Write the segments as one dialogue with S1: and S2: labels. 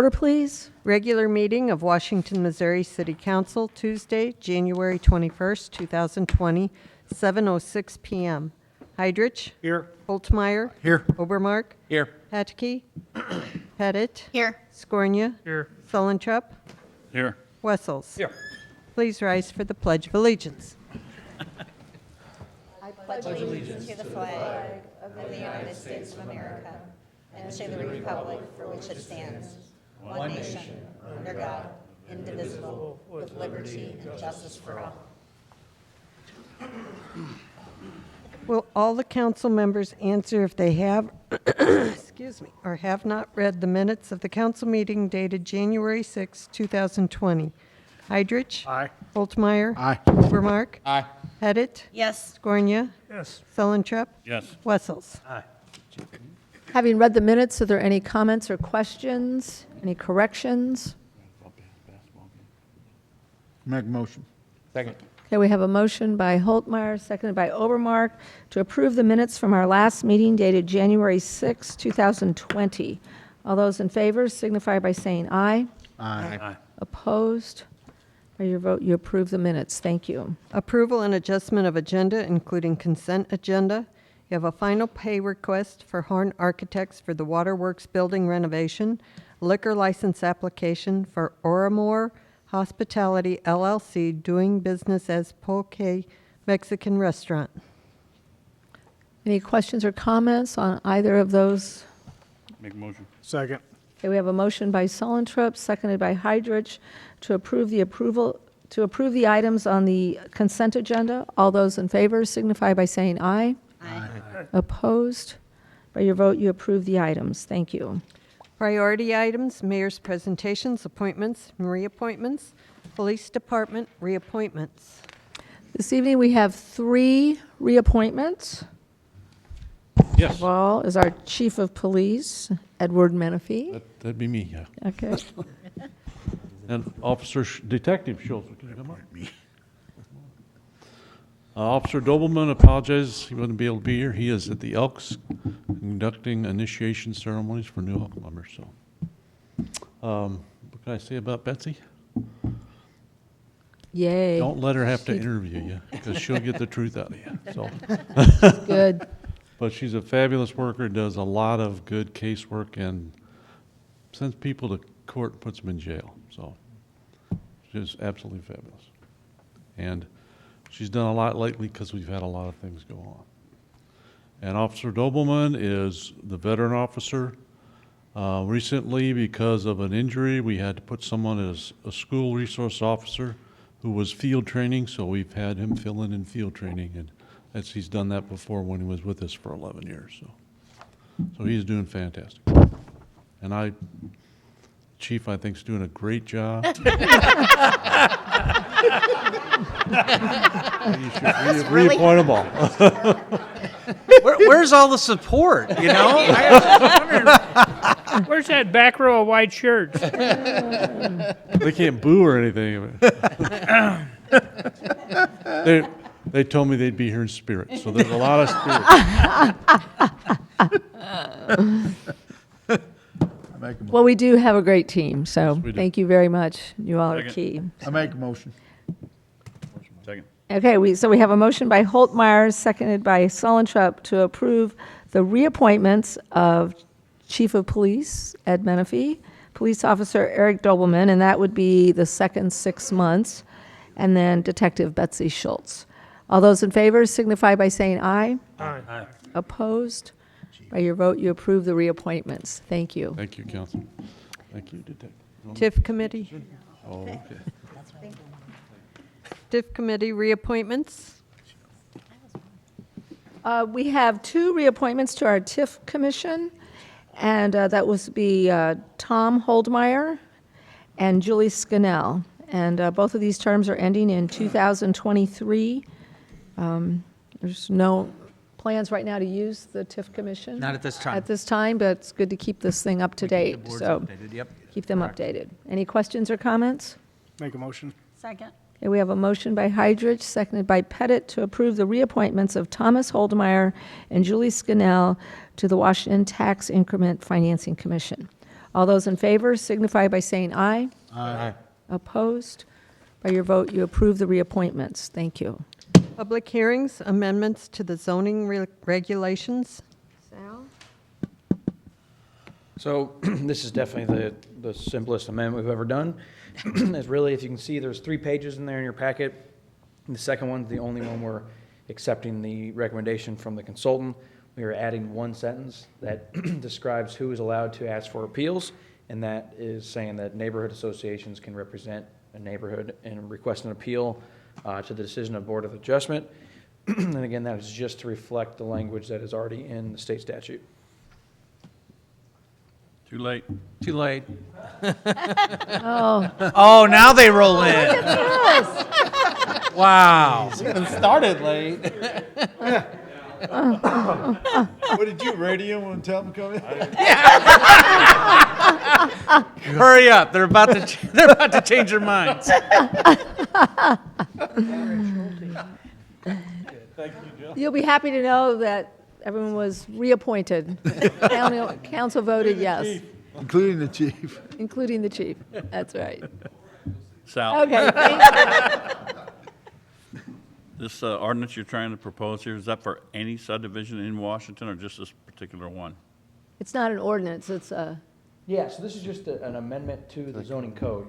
S1: order, please.
S2: Regular meeting of Washington, Missouri City Council, Tuesday, January 21st, 2020, 7:06 p.m. Heidrich.
S3: Here.
S2: Holtmeyer.
S3: Here.
S2: Obermark.
S3: Here.
S2: Patke. Pettit.
S4: Here.
S2: Scornia.
S3: Here.
S2: Sullentrup.
S3: Here.
S2: Wessels.
S3: Here.
S2: Please rise for the Pledge of Allegiance.
S4: Pledge allegiance to the flag of the United States of America and to the republic for which it stands, one nation, under God, indivisible, with liberty and justice for all.
S2: Will all the council members answer if they have, excuse me, or have not read the minutes of the council meeting dated January 6, 2020? Heidrich.
S3: Aye.
S2: Holtmeyer.
S3: Aye.
S2: Obermark.
S3: Aye.
S2: Pettit.
S4: Yes.
S2: Scornia.
S3: Yes.
S2: Sullentrup.
S3: Yes.
S2: Wessels.
S3: Aye.
S1: Having read the minutes, are there any comments or questions? Any corrections?
S3: Make a motion. Second.
S1: Okay, we have a motion by Holtmeyer, seconded by Obermark, to approve the minutes from our last meeting dated January 6, 2020. All those in favor signify by saying aye.
S3: Aye.
S1: Opposed? By your vote, you approve the minutes. Thank you.
S2: Approval and adjustment of agenda, including consent agenda. You have a final pay request for Horn Architects for the Waterworks building renovation, liquor license application for Oramore Hospitality LLC, doing business as Poke Mexican Restaurant.
S1: Any questions or comments on either of those?
S3: Make a motion. Second.
S1: Okay, we have a motion by Sullentrup, seconded by Heidrich, to approve the items on the consent agenda. All those in favor signify by saying aye.
S4: Aye.
S1: Opposed? By your vote, you approve the items. Thank you.
S2: Priority items, mayor's presentations, appointments, and reappointments, police department reappointments.
S1: This evening, we have 3 reappointments.
S5: Yes,
S1: Of all is our Chief of Police, Edward Menifee.
S5: that'd be me, yeah.
S1: Okay.
S5: And Detective Schultz, can you come up? Officer Dobelman apologizes, he wouldn't be able to be here. He is at the Elks conducting initiation ceremonies for new Elk members, so. What can I say about Betsy?
S1: Yay.
S5: Don't let her have to interview you, because she'll get the truth out of you, so.
S1: Good.
S5: But she's a fabulous worker, does a lot of good casework, and sends people to court and puts them in jail. So she's absolutely fabulous. And she's done a lot lately because we've had a lot of things go on. And Officer Dobelman is the veteran officer. Recently, because of an injury, we had to put someone as a school resource officer who was field training, so we've had him fill in field training, and he's done that before when he was with us for 11 years. So he's doing fantastic. And Chief, I think, is doing a great job. You should reappoint them all.
S6: Where's all the support, you know?
S7: Where's that back row of white shirts?
S5: They can't boo or anything. They told me they'd be here in spirit, so there's a lot of spirit.
S1: Well, we do have a great team, so
S5: we do.
S1: thank you very much. You all are key.
S3: I make a motion.
S5: Second.
S1: Okay, so we have a motion by Holtmeyer, seconded by Sullentrup, to approve the reappointments of Chief of Police Ed Menifee, Police Officer Eric Dobelman, and that would be the second 6 months, and then Detective Betsy Schultz. All those in favor signify by saying aye.
S7: Aye.
S1: Opposed? By your vote, you approve the reappointments. Thank you.
S5: Thank you, Council. Thank you, Detective.
S2: TIF committee.
S5: Oh, okay.
S2: TIF committee reappointments.
S1: We have 2 reappointments to our TIF commission, and that was be Tom Holdmeyer and Julie Scannell. And both of these terms are ending in 2023. There's no plans right now to use the TIF commission.
S6: Not at this time.
S1: At this time, but it's good to keep this thing up to date.
S6: boards
S1: So
S6: updated, yep.
S1: keep them updated. Any questions or comments?
S3: Make a motion.
S4: Second.
S1: Okay, we have a motion by Heidrich, seconded by Pettit, to approve the reappointments of Thomas Holdmeyer and Julie Scannell to the Washington Tax Increment Financing Commission. All those in favor signify by saying aye.
S3: Aye.
S1: Opposed? By your vote, you approve the reappointments. Thank you.
S2: Public hearings, amendments to the zoning regulations.
S1: Sal?
S8: So this is definitely the simplest amendment we've ever done. It's really, if you can see, there's 3 pages in there in your packet. And the second one's the only one we're accepting the recommendation from the consultant. We are adding 1 sentence that describes who is allowed to ask for appeals, and that is saying that neighborhood associations can represent a neighborhood and request an appeal to the decision of Board of Adjustment. And again, that is just to reflect the language that is already in the state statute.
S3: Too late.
S6: Too late.
S1: Oh,
S6: Oh, now they roll in. Wow. Started late.
S3: What did you, radio and tell them to come in?
S6: Hurry up. They're about to change their minds.
S1: you'll be happy to know that everyone was reappointed. Council voted yes,
S3: Including the chief.
S1: including the chief. That's right.
S9: Sal,
S1: Okay, thank you.
S9: this ordinance you're trying to propose here, is that for any subdivision in Washington or just this particular one?
S1: It's not an ordinance, it's a,
S8: Yeah, so this is just an amendment to the zoning code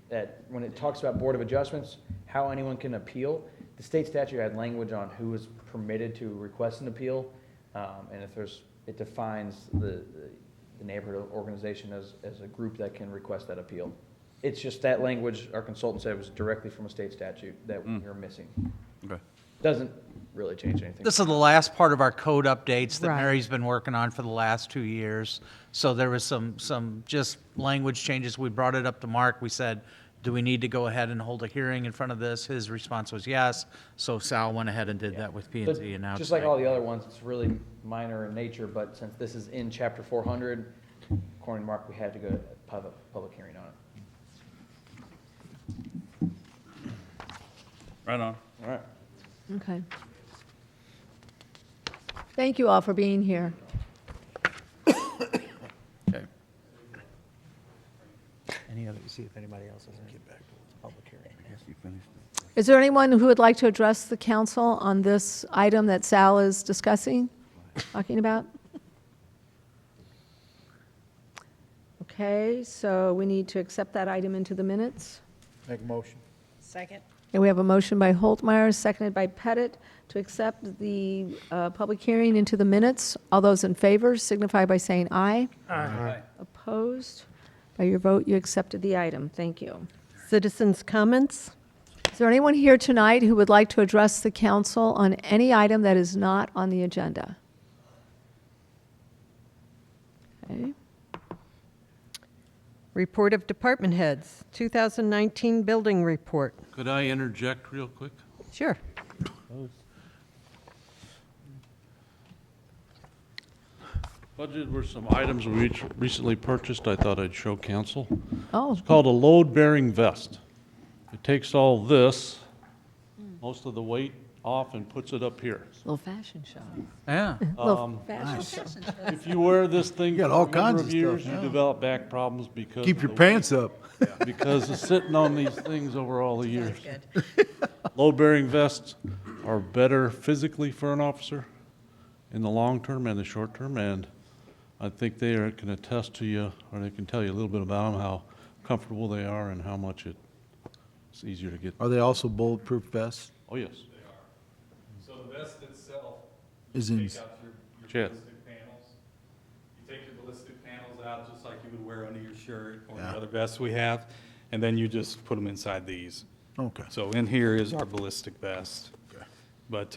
S8: that when it talks about Board of Adjustments, how anyone can appeal, the state statute had language on who is permitted to request an appeal. And if it defines the neighborhood organization as a group that can request that appeal. It's just that language, our consultant said, was directly from a state statute that you're missing.
S9: Okay.
S8: Doesn't really change anything.
S6: This is the last part of our code updates that
S2: Right.
S6: Mary's been working on for the last 2 years. So there was some just language changes. We brought it up to Mark. We said, do we need to go ahead and hold a hearing in front of this? His response was yes. So Sal went ahead and did that with P and Z, and now
S8: Just
S6: it's
S8: like
S6: back.
S8: all the other ones, it's really minor in nature, but since this is in chapter 400, according to Mark, we had to go to public hearing on it.
S9: Right on.
S8: All right.
S1: okay. Thank you all for being here.
S6: Okay. Any other, see if anybody else has any public hearing.
S1: Is there anyone who would like to address the council on this item that Sal is talking about? Okay, so we need to accept that item into the minutes.
S3: Make a motion.
S4: Second.
S1: And we have a motion by Holtmeyer, seconded by Pettit, to accept the public hearing into the minutes. All those in favor signify by saying aye.
S7: Aye.
S1: Opposed? By your vote, you accepted the item. Thank you.
S2: Citizens' comments.
S1: Is there anyone here tonight who would like to address the council on any item that is not on the agenda? Okay.
S2: Report of department heads, 2019 building report.
S5: Could I interject real quick?
S2: Sure.
S5: Budget were some items we recently purchased I thought I'd show council.
S1: Oh,
S5: It's called a load-bearing vest. It takes all this, most of the weight off, and puts it up here.
S1: little fashion show.
S6: Yeah.
S1: Little fashion show.
S5: If you wear this thing for
S3: got
S5: a
S3: all
S5: number
S3: kinds
S5: of
S3: of
S5: years,
S3: stuff
S5: you
S3: now.
S5: develop back problems because
S3: Keep
S5: of
S3: your
S5: the
S3: pants up.
S5: weight, because of sitting on these things over all the years.
S4: Good.
S5: Load-bearing vests are better physically for an officer in the long term and the short term, and I think they can attest to you, or they can tell you a little bit about them, how comfortable they are and how much it's easier to get.
S3: Are they also bulletproof vests?
S5: Oh, yes.
S10: So the vest itself,
S3: Is
S10: you
S3: in,
S10: take out your
S5: Chad.
S10: ballistic panels. You take your ballistic panels out just like you would wear under your shirt or
S3: Yeah.
S10: the other vests we have, and then you just put them inside these.
S3: okay.
S10: So in here is our ballistic vest. But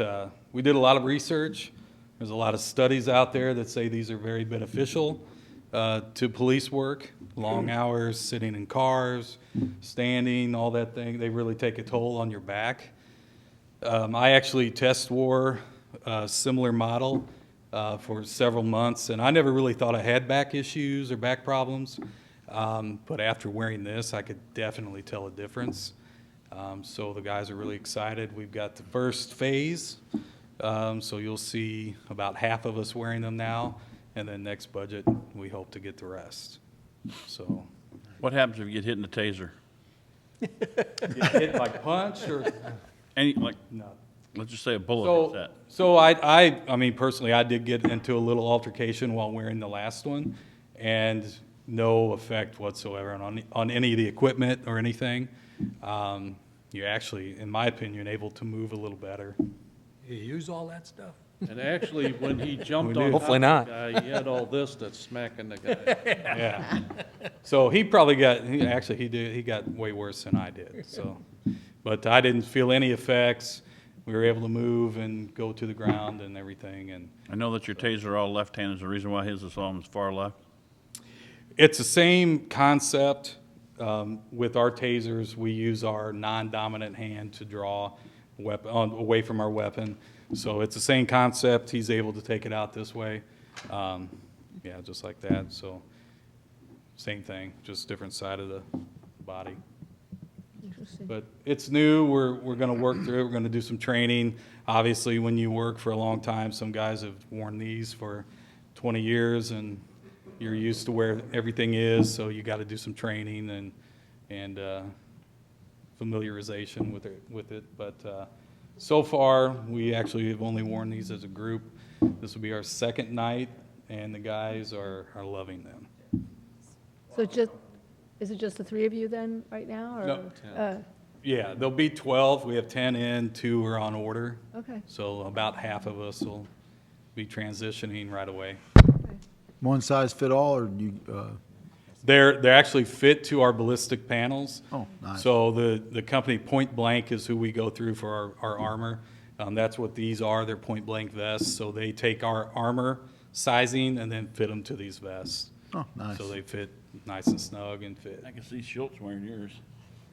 S10: we did a lot of research. There's a lot of studies out there that say these are very beneficial to police work. Long hours, sitting in cars, standing, all that thing, they really take a toll on your back. I actually test wore a similar model for several months, and I never really thought I had back issues or back problems. But after wearing this, I could definitely tell a difference. So the guys are really excited. We've got the first phase, so you'll see about half of us wearing them now, and then next budget, we hope to get the rest. So,
S9: What happens if you get hit in the taser?
S10: get hit by punch or?
S9: Any, like,
S10: No.
S9: let's just say a bullet hits that.
S10: So I mean, personally, I did get into a little altercation while wearing the last one, and no effect whatsoever on any of the equipment or anything. You're actually, in my opinion, able to move a little better.
S3: You use all that stuff?
S5: And actually, when he jumped
S10: We
S5: on
S10: do.
S5: top of
S8: Hopefully not.
S5: the guy, he had all this that's smacking the guy.
S10: Yeah. So he probably got, he got way worse than I did, so. But I didn't feel any effects. We were able to move and go to the ground and everything, and
S9: I know that your taser are all left-handed. Is the reason why his is almost far left?
S10: it's the same concept. With our tasers, we use our non-dominant hand to draw weapon, away from our weapon. So it's the same concept. He's able to take it out this way. Yeah, just like that. So same thing, just different side of the body.
S1: Interesting.
S10: But it's new. We're going to work through it. We're going to do some training. Obviously, when you work for a long time, some guys have worn these for 20 years, and you're used to where everything is. So you got to do some training and familiarization with it. But so far, we actually have only worn these as a group. This will be our second night, and the guys are loving them.
S1: So just, is it just the three of you then, right now, or?
S10: No.
S1: uh,
S10: Yeah, there'll be 12. We have 10 in, 2 are on order.
S1: Okay.
S10: So about half of us will be transitioning right away.
S3: One size fit all, or you,
S10: They're actually fit to our ballistic panels.
S3: Oh, nice.
S10: So the company Point Blank is who we go through for our armor. That's what these are. They're point blank vests. So they take our armor sizing and then fit them to these vests.
S3: oh, nice.
S10: So they fit nice and snug and fit.
S9: I can see Schultz wearing yours.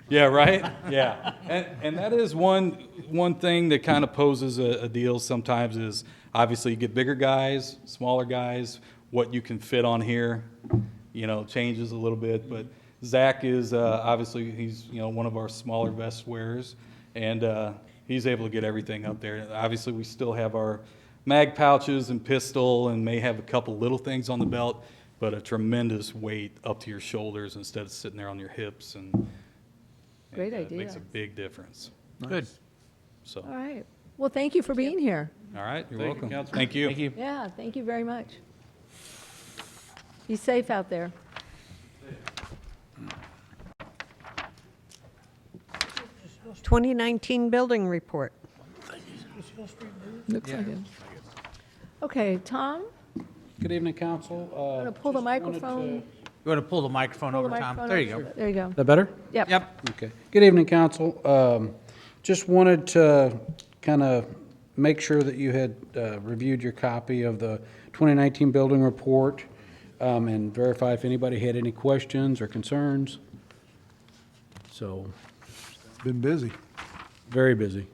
S10: Yeah, right? Yeah. And that is one thing that kind of poses a deal sometimes is obviously you get bigger guys, smaller guys, what you can fit on here, changes a little bit. But Zach is obviously, he's, one of our smaller vest wearers, and he's able to get everything up there. Obviously, we still have our mag pouches and pistol and may have a couple little things on the belt, but a tremendous weight up to your shoulders instead of sitting there on your hips. And
S1: Great
S10: it makes a
S1: idea.
S10: big difference.
S6: Good.
S10: So,
S1: All right. Well, thank you for being here.
S10: all right, you're
S5: Thank you,
S10: welcome.
S5: Councilman.
S10: Thank you.
S6: Thank you.
S1: Yeah, thank you very much. Be safe out there.
S2: Yep. 2019 building report.
S1: Looks like it. Okay, Tom,
S11: Good evening, council.
S1: want to pull the microphone?
S6: You want to pull the microphone
S1: Pull the
S6: over, Tom?
S1: microphone
S6: There you
S1: up?
S6: go.
S1: There you go.
S11: Is that better?
S1: Yep.
S6: Yep.
S11: Okay. Good evening, council. Just wanted to kind of make sure that you had reviewed your copy of the 2019 building report and verify if anybody had any questions or concerns. So,
S3: Been busy.
S11: very busy,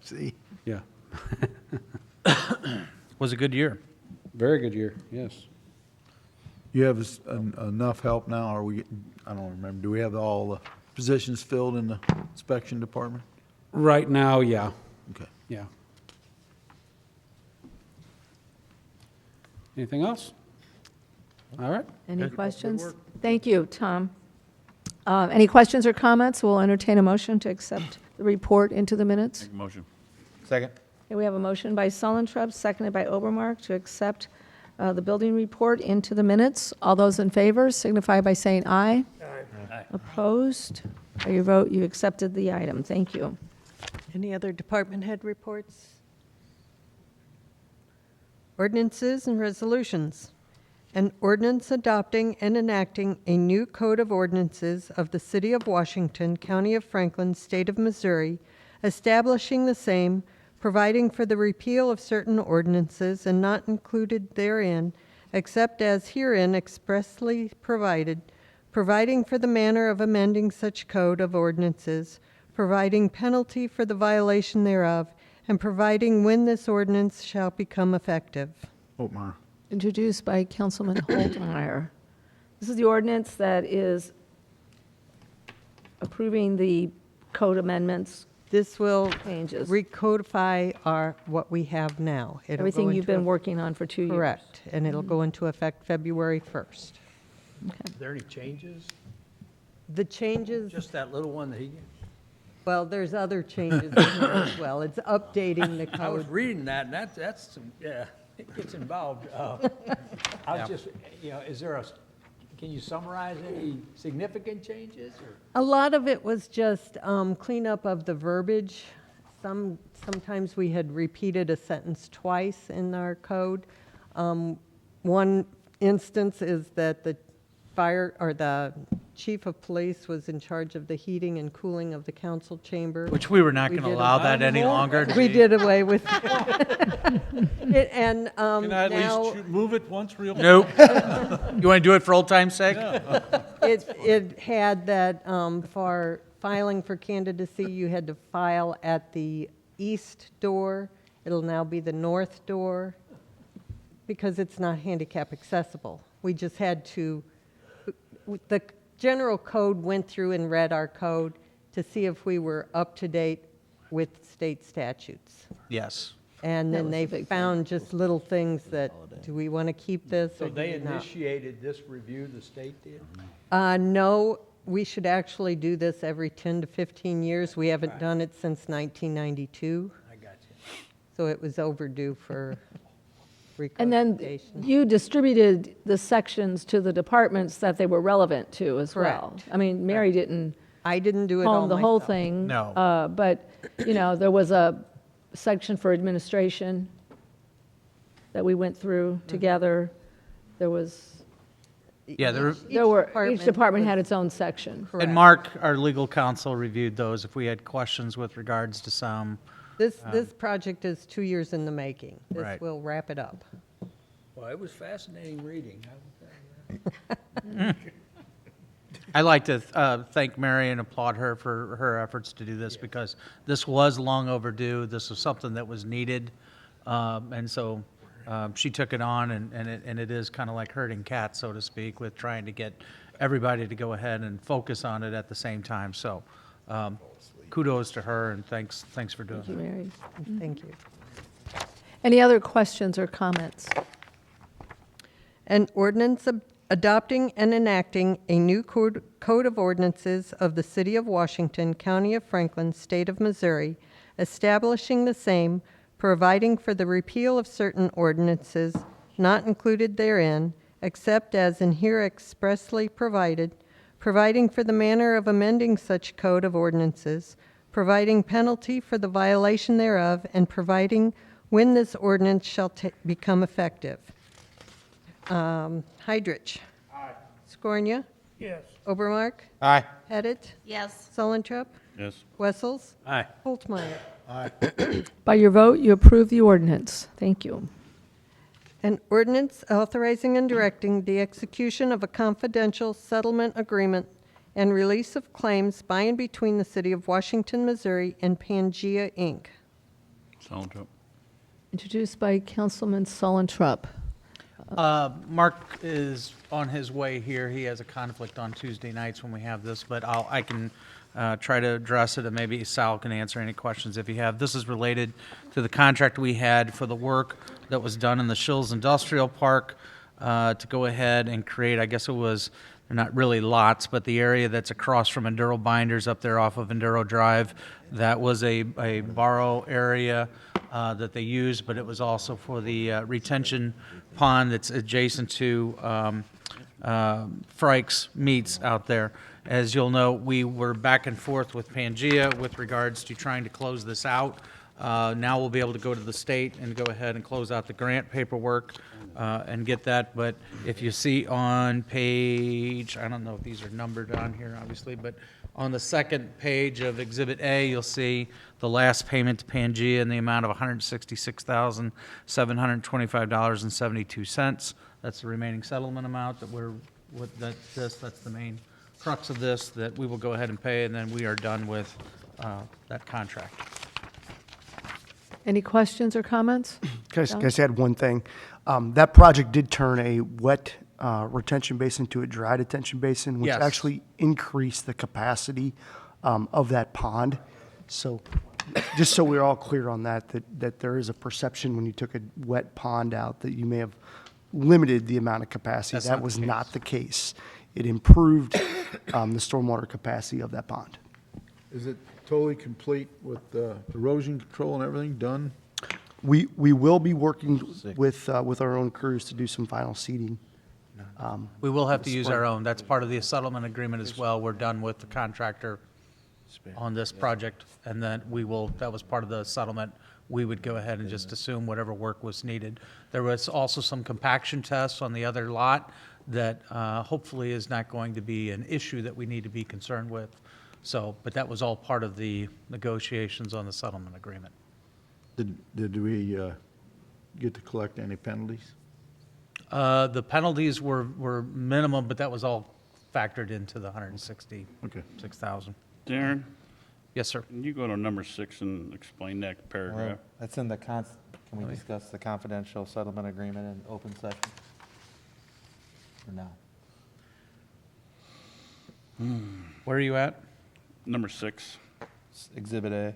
S3: See?
S11: yeah.
S6: Was a good year.
S11: Very good year, yes.
S3: You have enough help now? Are we, I don't remember. Do we have all the positions filled in the inspection department?
S11: Right now, yeah,
S3: Okay.
S11: yeah. Anything else? All right.
S1: Any questions? Thank you, Tom. Any questions or comments? We'll entertain a motion to accept the report into the minutes.
S9: Make a motion.
S8: Second.
S1: Okay, we have a motion by Sullentrub, seconded by Obermark, to accept the building report into the minutes. All those in favor signify by saying aye. Aye. Opposed? By your vote, you accepted the item. Thank you.
S2: Any other department head reports? Ordinances and resolutions. An ordinance adopting and enacting a new code of ordinances of the City of Washington, County of Franklin, State of Missouri, establishing the same, providing for the repeal of certain ordinances and not included therein, except as herein expressly provided, providing for the manner of amending such code of ordinances, providing penalty for the violation thereof, and providing when this ordinance shall become effective.
S3: Holtmeyer.
S1: Introduced by Councilman Holtmeyer. This is the ordinance that is approving the code amendments,
S2: This will
S1: changes.
S2: recodify what we have now. It'll go
S1: Everything you've
S2: into
S1: been working on for 2 years.
S2: Correct, and it'll go into effect February 1st.
S12: Is there any changes?
S2: The changes,
S12: Just that little one that he,
S2: well, there's other changes in there as well. It's updating the
S12: I was
S2: code.
S12: reading that, and that's, yeah, it gets involved. I was just, is there can you summarize any significant changes, or?
S2: A lot of it was just cleanup of the verbiage. Sometimes we had repeated a sentence twice in our code. One instance is that the fire, or the chief of police was in charge of the heating and cooling of the council chamber.
S6: Which we were not
S2: We
S6: going to
S2: did
S6: allow
S2: a-
S6: that any longer.
S2: We did away with. And
S5: Can I at
S2: now,
S5: least move it once real?
S6: Nope. You want to do it for old time's sake?
S2: it had that for filing for candidacy, you had to file at the east door. It'll now be the north door because it's not handicap accessible. We just had to, the general code went through and read our code to see if we were up to date with state statutes.
S6: Yes.
S2: And then they found just little things that, do we want to keep this
S12: So
S2: or do
S12: they
S2: we not?
S12: initiated this review, the state did?
S2: No, we should actually do this every 10 to 15 years. We haven't done it since 1992,
S12: I got you.
S2: so it was overdue for
S1: And then
S2: recodification.
S1: you distributed the sections to the departments that they were relevant to as well.
S2: Correct.
S1: I mean, Mary didn't
S2: I didn't do it all
S1: comb the whole
S2: myself.
S1: thing.
S6: No.
S1: But, there was a section for administration that we went through together. There was,
S6: Yeah,
S1: each department had its own section.
S2: Correct.
S6: and Mark, our legal counsel, reviewed those if we had questions with regards to some.
S2: This project is 2 years in the making. This
S6: Right.
S2: will wrap it up.
S12: Well, it was fascinating reading. I will tell you.
S6: I'd like to thank Mary and applaud her for her efforts to do this because this was long overdue. This was something that was needed. And so she took it on, and it is kind of like herding cats, so to speak, with trying to get everybody to go ahead and focus on it at the same time. So kudos to her, and thanks for doing
S1: Thank you,
S6: it.
S1: Mary.
S2: Thank you.
S1: Any other questions or comments?
S2: An ordinance adopting and enacting a new code of ordinances of the City of Washington, County of Franklin, State of Missouri, establishing the same, providing for the repeal of certain ordinances not included therein, except as in here expressly provided, providing for the manner of amending such code of ordinances, providing penalty for the violation thereof, and providing when this ordinance shall become effective. Heidrich. Aye. Scornia.
S7: Yes.
S2: Obermark.
S6: Aye.
S2: Pettit.
S4: Yes.
S2: Solentrup.
S9: Yes.
S2: Wessels.
S12: Aye.
S2: Holtmeyer.
S1: By your vote, you approve the ordinance. Thank you.
S2: An ordinance authorizing and directing the execution of a confidential settlement agreement and release of claims by and between the City of Washington, Missouri and Pangea, Inc.
S9: Sound
S1: Introduced by Councilman Solentrup.
S6: Mark is on his way here. He has a conflict on Tuesday nights when we have this, but I can try to address it, and maybe Sal can answer any questions if you have. This is related to the contract we had for the work that was done in the Shills Industrial Park to go ahead and create, I guess it was, they're not really lots, but the area that's across from Enduro Binders up there off of Enduro Drive, that was a borrow area that they used, but it was also for the retention pond that's adjacent to Frike's Meats out there. As you'll know, we were back and forth with Pangea with regards to trying to close this out. Now we'll be able to go to the state and go ahead and close out the grant paperwork and get that. But if you see on page, I don't know if these are numbered on here, obviously, but on the second page of Exhibit A, you'll see the last payment to Pangea in the amount of $166,725.72. That's the remaining settlement amount that's the main crux of this, that we will go ahead and pay, and then we are done with that contract.
S1: Any questions or comments?
S13: Can I just add one thing? That project did turn a wet retention basin to a dry detention basin, which
S6: Yes.
S13: actually increased the capacity of that pond. So just so we're all clear on that there is a perception when you took a wet pond out that you may have limited the amount of capacity.
S6: That's
S13: That
S6: not
S13: was
S6: the
S13: not
S6: case.
S13: the case. It improved the stormwater capacity of that pond.
S3: Is it totally complete with erosion control and everything done?
S13: We will be working with our own crews to do some final seeding.
S6: We will have to use our own. That's part of the settlement agreement as well. We're done with the contractor on this project, and then that was part of the settlement. We would go ahead and just assume whatever work was needed. There was also some compaction tests on the other lot that hopefully is not going to be an issue that we need to be concerned with. So, but that was all part of the negotiations on the settlement agreement.
S3: Did we get to collect any penalties?
S6: The penalties were minimum, but that was all factored into the
S3: Okay.
S6: $166,000.
S9: Darren,
S6: Yes, sir.
S9: can you go to number 6 and explain that paragraph?
S14: That's in the can we discuss the confidential settlement agreement in open session? Or no?
S6: Where are you at?
S9: Number 6.
S14: Exhibit A.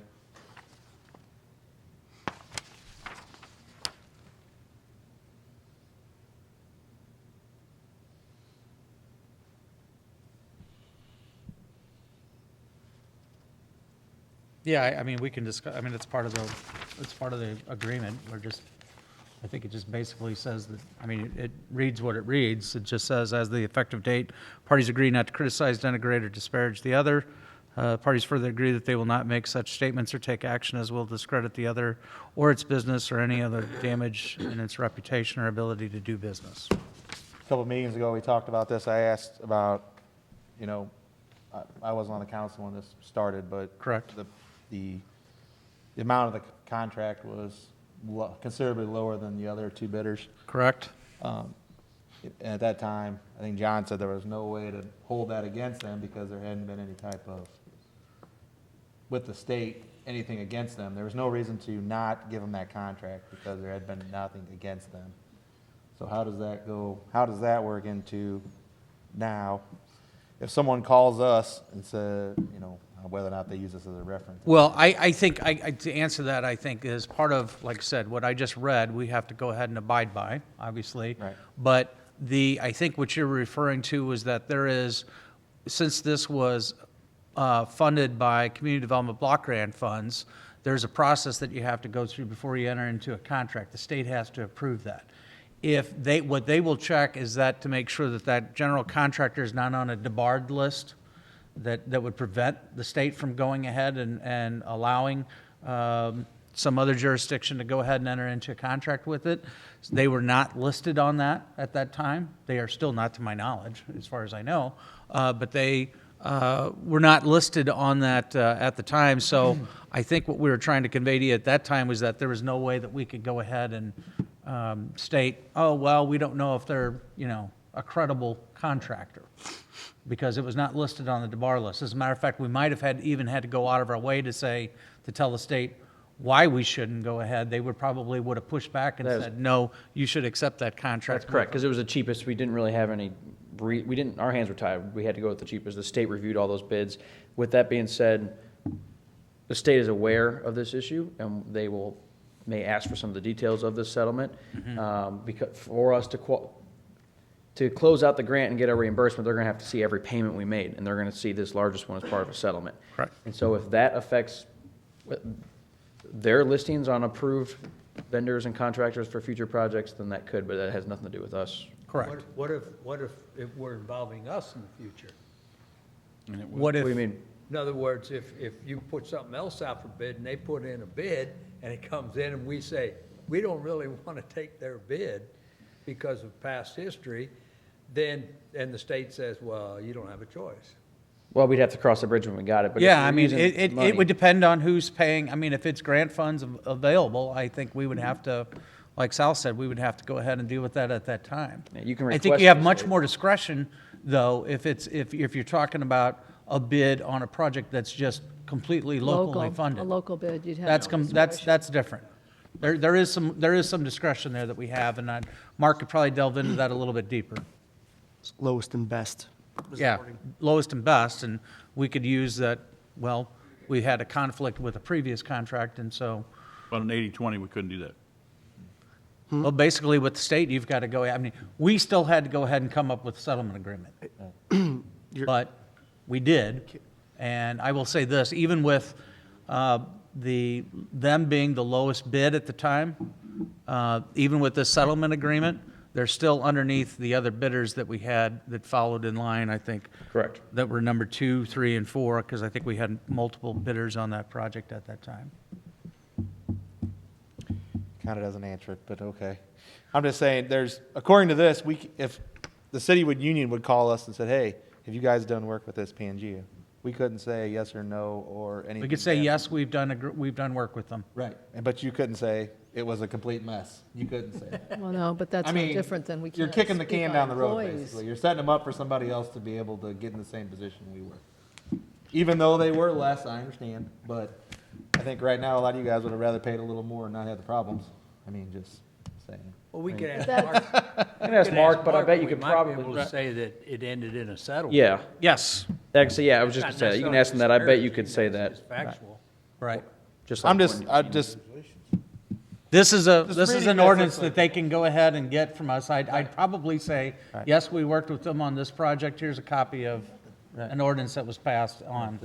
S6: Yeah, I mean, we can discuss, I mean, it's part of the agreement. I think it just basically says that, I mean, it reads what it reads. It just says, as the effective date, parties agree not to criticize, denigrate, or disparage the other. Parties further agree that they will not make such statements or take action as will discredit the other or its business or any other damage in its reputation or ability to do business.
S14: A couple of meetings ago, we talked about this. I asked about, I wasn't on the council when this started, but.
S6: Correct.
S14: The amount of the contract was considerably lower than the other two bidders.
S6: Correct?
S14: And at that time, I think John said there was no way to hold that against them because there hadn't been any type of, with the state, anything against them. There was no reason to not give them that contract because there had been nothing against them. So how does that go, how does that work into now? If someone calls us and says, whether or not they use this as a reference.
S6: Well, I think, to answer that, I think is part of, like I said, what I just read, we have to go ahead and abide by, obviously.
S14: Right.
S6: But I think what you're referring to is that there is, since this was funded by Community Development Block Grant funds, there's a process that you have to go through before you enter into a contract. The state has to approve that. What they will check is that to make sure that that general contractor is not on a debarred list, that would prevent the state from going ahead and allowing some other jurisdiction to go ahead and enter into a contract with it. They were not listed on that at that time. They are still not, to my knowledge, as far as I know. But they were not listed on that at the time. So I think what we were trying to convey to you at that time was that there was no way that we could go ahead and state, oh, well, we don't know if they're, a credible contractor, because it was not listed on the debar list. As a matter of fact, we might have even had to go out of our way to tell the state why we shouldn't go ahead. They would have pushed back and said, no, you should accept that contract.
S8: That's correct, because it was the cheapest. We didn't really have any, our hands were tied. We had to go with the cheapest. The state reviewed all those bids. With that being said, the state is aware of this issue, and they may ask for some of the details of this settlement. Because for us to close out the grant and get a reimbursement, they're going to have to see every payment we made, and they're going to see this largest one as part of a settlement.
S6: Correct.
S8: And so if that affects their listings on approved vendors and contractors for future projects, then that could, but that has nothing to do with us.
S6: Correct.
S12: What if it were involving us in the future?
S6: What
S8: What
S6: if,
S8: do you mean?
S12: In other words, if you put something else out for bid and they put in a bid and it comes in and we say, we don't really want to take their bid because of past history, and the state says, well, you don't have a choice.
S8: Well, we'd have to cross the bridge when we got it, but if
S6: yeah,
S8: you're
S6: I mean,
S8: using
S6: it
S8: money-
S6: would depend on who's paying. I mean, if it's grant funds available, I think we would have to, like Sal said, we would have to go ahead and deal with that at that time.
S8: Yeah, you can
S6: I think
S8: request
S6: you have
S8: the
S6: much
S8: state.
S6: more discretion, though, if you're talking about a bid on a project that's just completely locally funded.
S1: A local bid, you'd have.
S6: That's different. There is some discretion there that we have, and Mark could probably delve into that a little bit deeper.
S13: Lowest and best.
S6: Yeah, lowest and best, and we could use that, well, we had a conflict with a previous contract, and so,
S9: But an 80/20, we couldn't do that.
S6: Well, basically with the state, you've got to go, I mean, we still had to go ahead and come up with a settlement agreement. But we did, and I will say this, even with them being the lowest bid at the time, even with this settlement agreement, they're still underneath the other bidders that we had that followed in line, I think.
S8: Correct.
S6: That were number 2, 3, and 4, because I think we had multiple bidders on that project at that time.
S14: Kind of doesn't answer it, but okay. I'm just saying, according to this, if the city union would call us and said, hey, have you guys done work with this Pangea? We couldn't say yes or no or anything.
S6: We could say,
S14: bad.
S6: yes, we've done work with them.
S14: Right, but you couldn't say it was a complete mess. You couldn't say.
S1: Well, no, but that's
S14: I
S1: no
S14: mean,
S1: different than we can't
S14: you're kicking the
S1: speak
S14: can
S1: on
S14: down the road,
S1: employees.
S14: basically. You're setting them up for somebody else to be able to get in the same position we were. Even though they were less, I understand, but I think right now, a lot of you guys would have rather paid a little more and not had the problems. I mean, just saying.
S12: Well, we could ask
S1: That's-
S12: Mark.
S8: You can ask Mark, but I bet you could
S12: We might be
S8: probably.
S12: able to say that it ended in a settlement.
S8: Yeah,
S6: Yes,
S8: actually, yeah, I was just
S12: Not
S8: gonna say, you can
S12: necessarily
S8: ask him that, I bet you
S12: disparaging,
S8: could say
S12: it's
S8: that.
S12: just factual.
S6: right.
S8: Just like when-
S6: This is
S14: reading
S6: an
S14: this,
S6: ordinance
S14: it's
S6: that they can go ahead and get from us. I'd probably say, yes, we worked with them on this project. Here's a copy of an ordinance that was passed on.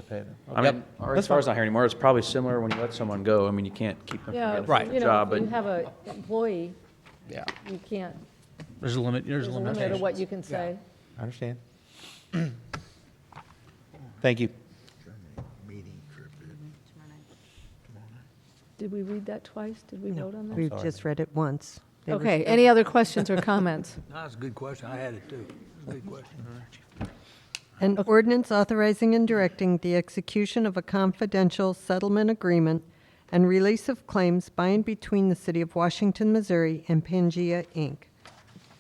S8: I mean, as far as not here anymore, it's probably similar when you let someone go. I mean, you can't keep them
S1: Yeah,
S8: from
S6: Right.
S8: getting
S1: you
S8: a
S1: know,
S8: job,
S1: if you
S8: but
S1: have an employee,
S6: Yeah.
S1: you can't,
S6: There's a limit,
S1: there's a limit of
S6: limitation.
S1: what you can say.
S14: I understand. Thank you.
S1: Did we read that twice? Did we vote on that?
S2: We've just read it once. They were
S1: Okay,
S2: still-
S1: any other questions or comments?
S12: No, that's a good question. I had it too. It's a good question.
S2: An ordinance authorizing and directing the execution of a confidential settlement agreement and release of claims by and between the City of Washington, Missouri and Pangea, Inc.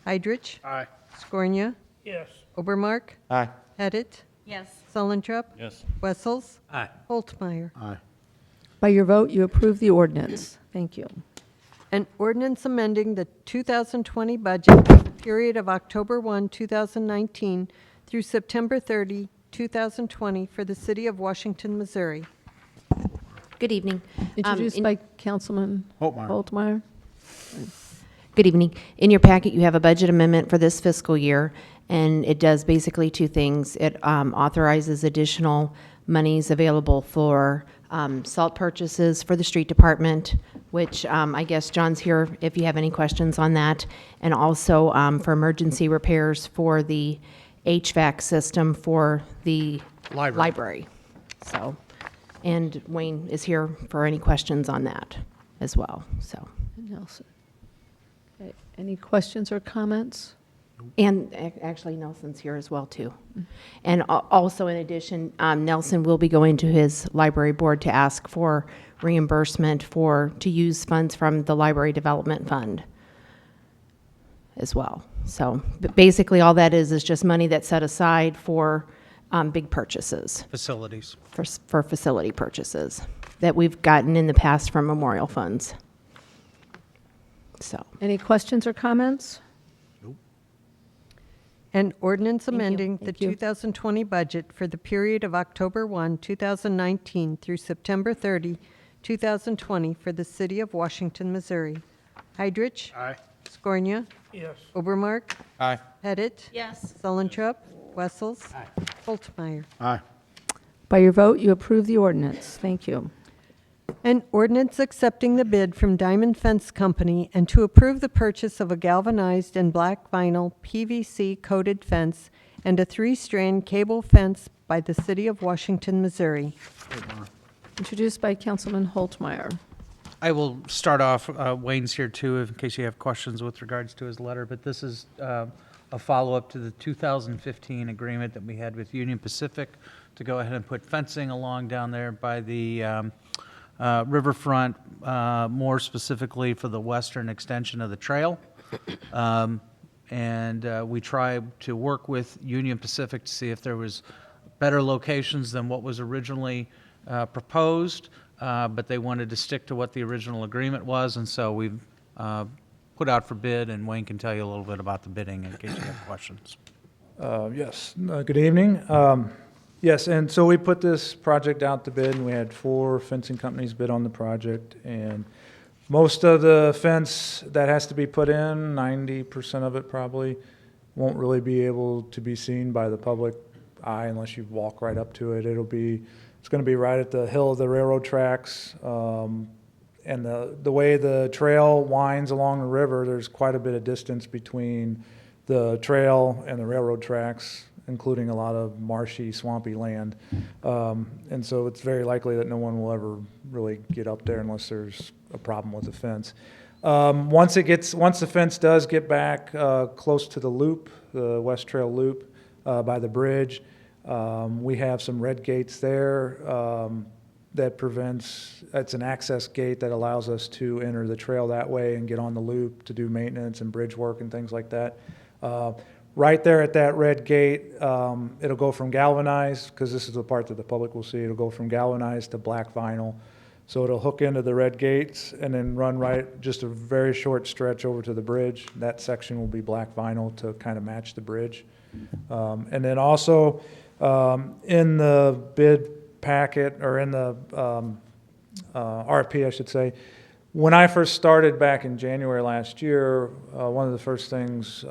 S2: Heidrich?
S7: Aye.
S2: Scornia?
S7: Yes.
S2: Obermark?
S14: Aye.
S2: Pettit?
S4: Yes.
S2: Sullentrup?
S9: Yes.
S2: Wessels?
S12: Aye.
S2: Holtmeyer?
S3: Aye.
S1: By your vote, you approve the ordinance. Thank you.
S2: An ordinance amending the 2020 budget for the period of October 1, 2019 through September 30, 2020 for the City of Washington, Missouri.
S15: Good evening.
S1: Introduced by Councilman Holtmeyer.
S15: Good evening. In your packet, you have a budget amendment for this fiscal year, and it does basically two things. It authorizes additional monies available for salt purchases for the street department, which I guess John's here if you have any questions on that, and also for emergency repairs for the HVAC system for the library. So, and Wayne is here for any questions on that as well, so.
S1: Nelson. Okay, any questions or comments?
S15: And actually Nelson's here as well, too. And also in addition, Nelson will be going to his library board to ask for reimbursement to use funds from the Library Development Fund as well. So but basically, all that is just money that's set aside for big purchases,
S6: Facilities.
S15: for facility purchases that we've gotten in the past from memorial funds. So,
S1: Any questions or comments?
S2: An ordinance
S15: you.
S2: amending the
S1: Thank you.
S2: 2020 budget for the period of October 1, 2019 through September 30, 2020 for the City of Washington, Missouri. Heidrich?
S7: Aye.
S2: Scornia?
S7: Yes.
S2: Obermark?
S14: Aye.
S2: Pettit?
S4: Yes.
S2: Sullentrup? Wessels? Holtmeyer?
S3: Aye.
S1: By your vote, you approve the ordinance. Thank you.
S2: An ordinance accepting the bid from Diamond Fence Company and to approve the purchase of a galvanized and black vinyl PVC coated fence and a 3-strand cable fence by the City of Washington, Missouri.
S1: Introduced by Councilman Holtmeyer.
S6: I will start off, Wayne's here too, in case you have questions with regards to his letter, but this is a follow-up to the 2015 agreement that we had with Union Pacific to go ahead and put fencing along down there by the riverfront, more specifically for the western extension of the trail. And we tried to work with Union Pacific to see if there was better locations than what was originally proposed, but they wanted to stick to what the original agreement was, and so we've put out for bid, and Wayne can tell you a little bit about the bidding in case you have questions.
S16: Yes, good evening. Yes, and so we put this project out to bid, and we had 4 fencing companies bid on the project, and Most of the fence that has to be put in, 90% of it probably, won't really be able to be seen by the public eye unless you walk right up to it. It's going to be right at the hill of the railroad tracks. And the way the trail winds along the river, there's quite a bit of distance between the trail and the railroad tracks, including a lot of marshy, swampy land. And so it's very likely that no one will ever really get up there unless there's a problem with the fence. Once the fence does get back close to the loop, the West Trail Loop by the bridge, we have some red gates there it's an access gate that allows us to enter the trail that way and get on the loop to do maintenance and bridge work and things like that. Right there at that red gate, it'll go from galvanized, because this is the part that the public will see, it'll go from galvanized to black vinyl. So it'll hook into the red gates and then run right, just a very short stretch over to the bridge. That section will be black vinyl to kind of match the bridge. And then also, in the bid packet, or in the RFP, I should say, when I first started back in January last year, one of the first things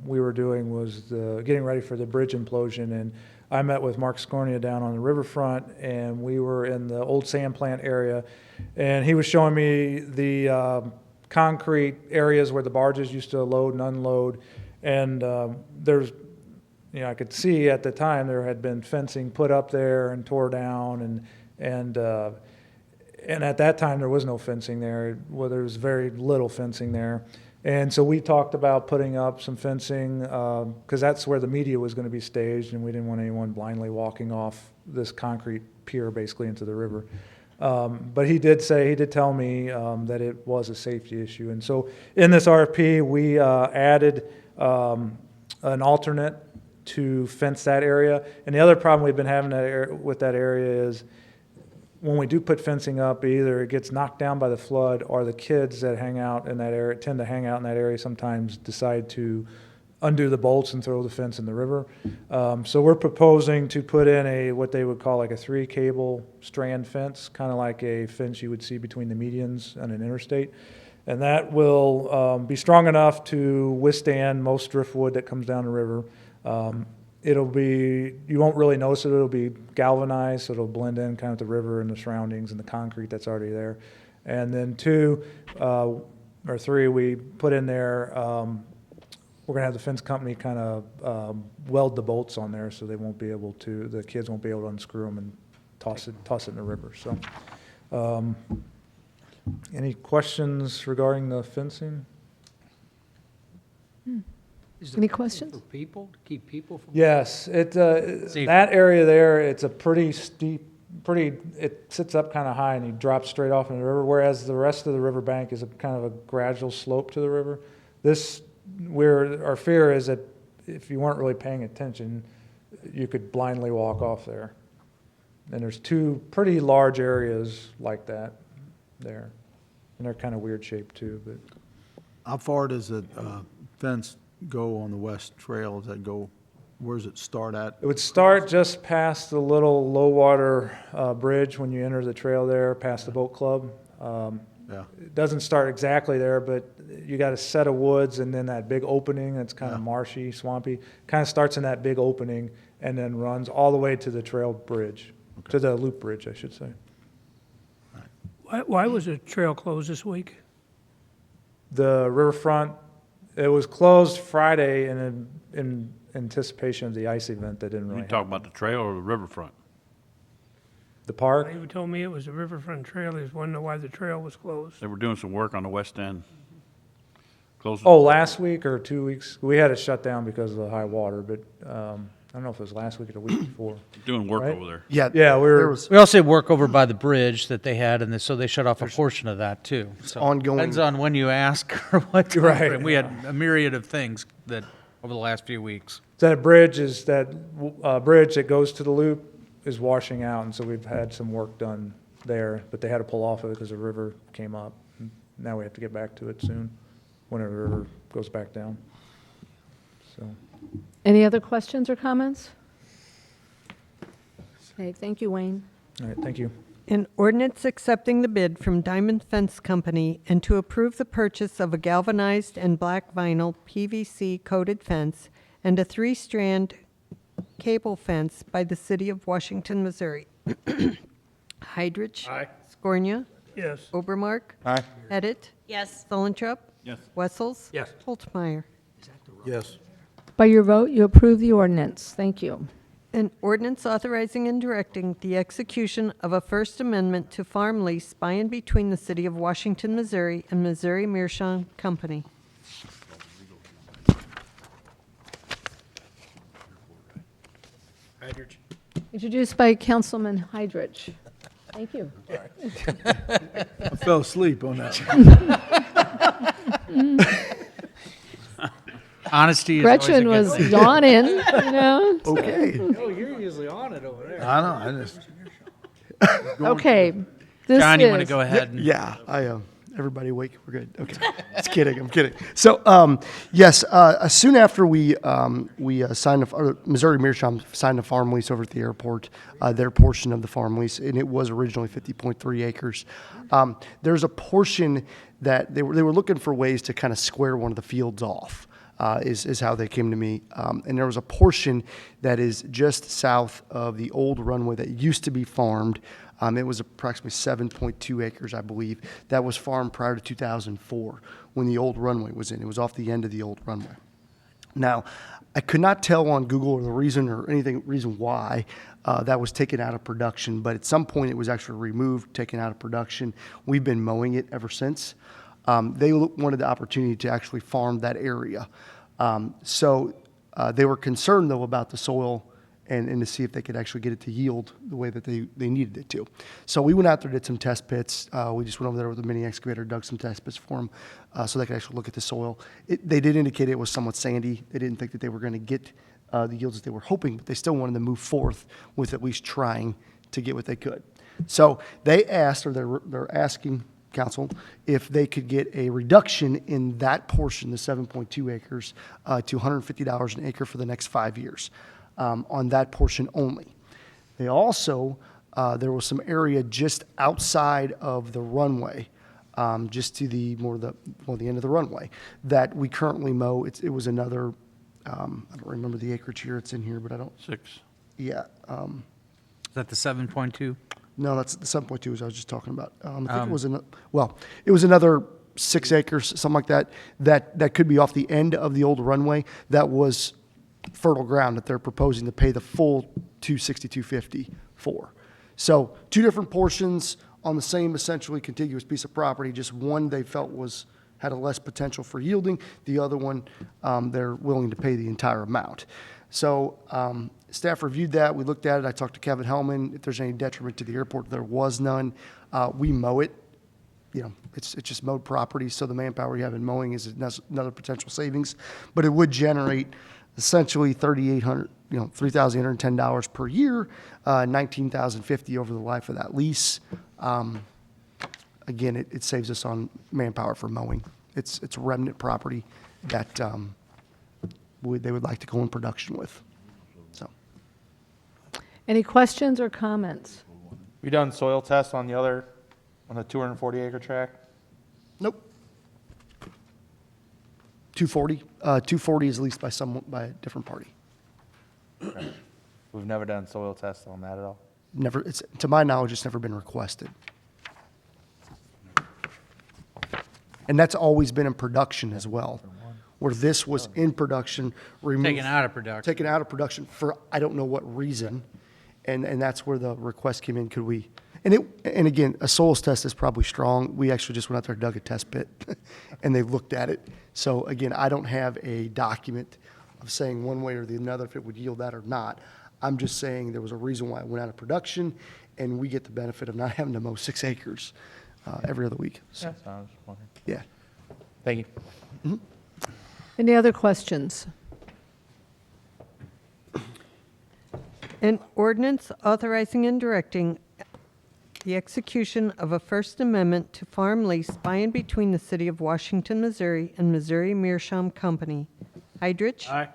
S16: we were doing was getting ready for the bridge implosion. And I met with Mark Scornia down on the riverfront, and we were in the old sand plant area. And he was showing me the concrete areas where the barges used to load and unload. And I could see at the time there had been fencing put up there and tore down, and at that time there was no fencing there. Well, there was very little fencing there, and so we talked about putting up some fencing because that's where the media was going to be staged, and we didn't want anyone blindly walking off this concrete pier basically into the river. But he did tell me that it was a safety issue, and so in this RFP we added an alternate to fence that area. And the other problem we've been having with that area is when we do put fencing up, either it gets knocked down by the flood, or the kids that hang out in that area, tend to hang out in that area, sometimes decide to undo the bolts and throw the fence in the river. So we're proposing to put in what they would call like a 3-cable strand fence, kind of like a fence you would see between the medians on an interstate. And that will be strong enough to withstand most driftwood that comes down the river. You won't really notice it. It'll be galvanized, so it'll blend in kind of the river and the surroundings and the concrete that's already there. And then 2 or 3, we put in there, we're going to have the fence company kind of weld the bolts on there, so the kids won't be able to unscrew them and toss it in the river. So, any questions regarding the fencing?
S1: Any questions?
S12: For people, to keep people from?
S16: Yes, that area there, it's a pretty steep, it sits up kind of high and you drop straight off in the river, whereas the rest of the riverbank is a kind of a gradual slope to the river. Our fear is that if you weren't really paying attention, you could blindly walk off there. And there's 2 pretty large areas like that there, and they're kind of weird shaped too. But
S3: How far does the fence go on the West Trail? Where does it start at?
S16: it would start just past the little low water bridge when you enter the trail there, past the boat club.
S3: Yeah.
S16: It doesn't start exactly there, but you got a set of woods and then that big opening that's kind of marshy, swampy. Kind of starts in that big opening and then runs all the way to the trail bridge, to the loop bridge, I should say.
S7: Why was the trail closed this week?
S16: The riverfront, it was closed Friday in anticipation of the ice event that didn't really
S9: You talking
S16: happen.
S9: about the trail or the riverfront?
S16: The park?
S7: You told me it was the riverfront trail. I just want to know why the trail was closed.
S9: They were doing some work on the west end. Closing.
S16: Oh, last week or 2 weeks? We had it shut down because of the high water, but I don't know if it was last week or the week before.
S9: Doing work
S16: Right?
S9: over there.
S16: Yeah,
S6: We also had work over by the bridge that they had, and so they shut off a portion of that too. So
S13: ongoing.
S6: Depends on when you ask or what.
S16: Right.
S6: timeframe. We had a myriad of things that over the last few weeks.
S16: that bridge bridge that goes to the loop is washing out, and so we've had some work done there, but they had to pull off of it because the river came up. Now we have to get back to it soon, when the river goes back down. So,
S1: Any other questions or comments? Okay, thank you, Wayne.
S16: all right, thank you.
S2: An ordinance accepting the bid from Diamond Fence Company and to approve the purchase of a galvanized and black vinyl PVC coated fence and a 3-strand cable fence by the city of Washington, Missouri. Heidrich.
S12: Aye.
S2: Scornia.
S7: Yes.
S2: Obermark.
S14: Aye.
S2: Edit.
S4: Yes.
S2: Sullentrup.
S9: Yes.
S2: Wessels.
S12: Yes.
S2: Holtmeyer.
S3: Yes.
S1: By your vote, you approve the ordinance. Thank you.
S2: An ordinance authorizing and directing the execution of a First Amendment to farm lease by and between the city of Washington, Missouri and Missouri Meerschaum Company.
S1: Introduced by Councilman Heidrich. Thank you.
S3: I fell asleep on that one.
S6: Honesty is always a
S1: Gretchen
S6: good
S1: was
S6: thing.
S1: yawning, you know?
S3: Okay.
S12: Oh, you're usually on it over there.
S3: I know, I just.
S1: Okay. This
S6: John, you want to
S1: is-
S6: go ahead? And,
S13: Yeah, everybody awake? We're good. Okay. Just kidding. I'm kidding. So, yes, soon after we signed Missouri Meerschaum signed a farm lease over at the airport, their portion of the farm lease, and it was originally 50.3 acres. There's a portion that they were looking for ways to kind of square one of the fields off. Is how they came to me. And there was a portion that is just south of the old runway that used to be farmed. It was approximately 7.2 acres, I believe. That was farmed prior to 2004 when the old runway was in. It was off the end of the old runway. Now, I could not tell on Google or the reason why that was taken out of production, but at some point it was actually removed, taken out of production. We've been mowing it ever since. They wanted the opportunity to actually farm that area. So they were concerned, though, about the soil and to see if they could actually get it to yield the way that they needed it to. So we went out there, did some test pits. We just went over there with a mini excavator, dug some test pits for them so they could actually look at the soil. They did indicate it was somewhat sandy. They didn't think that they were going to get the yields that they were hoping, but they still wanted to move forth with at least trying to get what they could. So they asked, or they're asking council if they could get a reduction in that portion, the 7.2 acres, to $150 an acre for the next 5 years on that portion only. They also, there was some area just outside of the runway, just to the the end of the runway that we currently mow. It was another, I don't remember the acreage here. It's in here, but I don't.
S9: 6.
S13: Yeah.
S6: Is that the 7.2?
S13: No, that's the 7.2 as I was just talking about. I think it was it was another 6 acres, something like that. That could be off the end of the old runway. That was fertile ground that they're proposing to pay the full $262.50 for. So 2 different portions on the same essentially contiguous piece of property. Just one they felt had a less potential for yielding. The other one, they're willing to pay the entire amount. So staff reviewed that. We looked at it. I talked to Kevin Hellman. If there's any detriment to the airport, there was none. We mow it. You know, it's just mowed property, so the manpower you have in mowing is another potential savings. But it would generate essentially $3,810 per year, $19,050 over the life of that lease. Again, it saves us on manpower for mowing. It's remnant property that they would like to go in production with. So,
S1: Any questions or comments?
S14: We done soil tests on the 240 acre tract?
S13: nope. 240. 240 is leased by a different party.
S14: We've never done soil tests on that at all.
S13: Never. To my knowledge, it's never been requested. And that's always been in production as well, where this was in production, removed.
S6: Taken out of production.
S13: Taken out of production for I don't know what reason, and that's where the request came in. Could we? And again, a soils test is probably strong. We actually just went out there and dug a test pit, and they looked at it. So again, I don't have a document of saying one way or the other if it would yield that or not. I'm just saying there was a reason why it went out of production, and we get the benefit of not having to mow 6 acres every other week. So,
S14: So I was just wondering.
S13: yeah.
S14: Thank you.
S1: Any other questions?
S2: An ordinance authorizing and directing the execution of a First Amendment to farm lease by and between the city of Washington, Missouri and Missouri Meerschaum Company. Heidrich.
S12: Aye.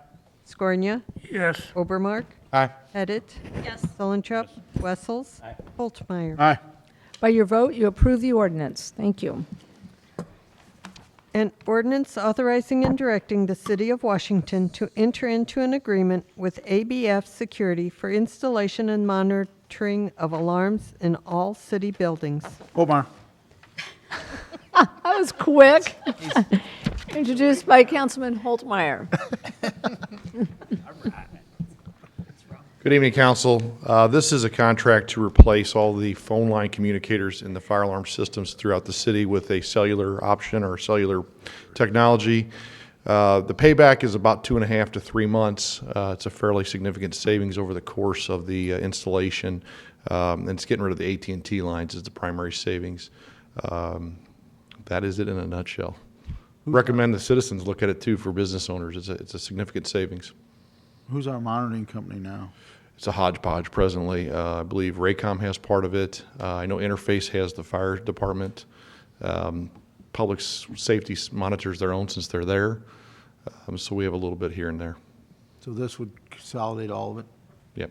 S2: Scornia.
S7: Yes.
S2: Obermark.
S14: Aye.
S2: Edit.
S4: Yes.
S2: Sullentrup. Wessels. Holtmeyer.
S3: Aye.
S1: By your vote, you approve the ordinance. Thank you.
S2: An ordinance authorizing and directing the City of Washington to enter into an agreement with ABF Security for installation and monitoring of alarms in all city buildings.
S3: Holtmeyer.
S1: That was quick. Introduced by Councilman Holtmeyer.
S17: Good evening, Council. This is a contract to replace all the phone line communicators in the fire alarm systems throughout the city with a cellular option or cellular technology. The payback is about 2.5 to 3 months. It's a fairly significant savings over the course of the installation. And it's getting rid of the AT&T lines as the primary savings. That is it in a nutshell. Recommend the citizens look at it too for business owners. It's a significant savings.
S3: Who's our monitoring company now?
S17: It's a hodgepodge presently. I believe Raycom has part of it. I know Interface has the fire department. Public safety monitors their own since they're there. So we have a little bit here and there.
S3: So this would consolidate all of it?
S17: Yep.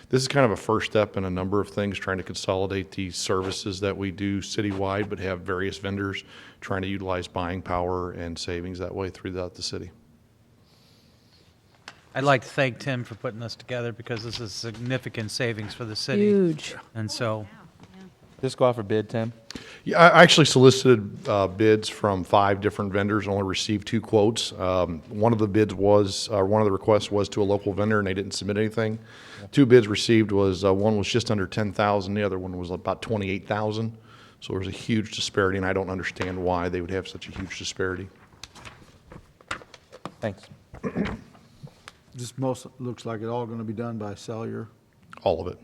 S17: This is kind of a first step in a number of things, trying to consolidate the services that we do citywide, but have various vendors trying to utilize buying power and savings that way throughout the city.
S6: I'd like to thank Tim for putting this together because this is significant savings for the city.
S1: Huge.
S6: And so,
S14: Just go out for bid, Tim.
S17: Yeah, I actually solicited bids from 5 different vendors, only received 2 quotes. One of the bids was, one of the requests was to a local vendor, and they didn't submit anything. 2 bids received was, one was just under 10,000, the other one was about 28,000. So there's a huge disparity, and I don't understand why they would have such a huge disparity.
S14: Thanks.
S3: This most looks like it all going to be done by cellular.
S17: All of it.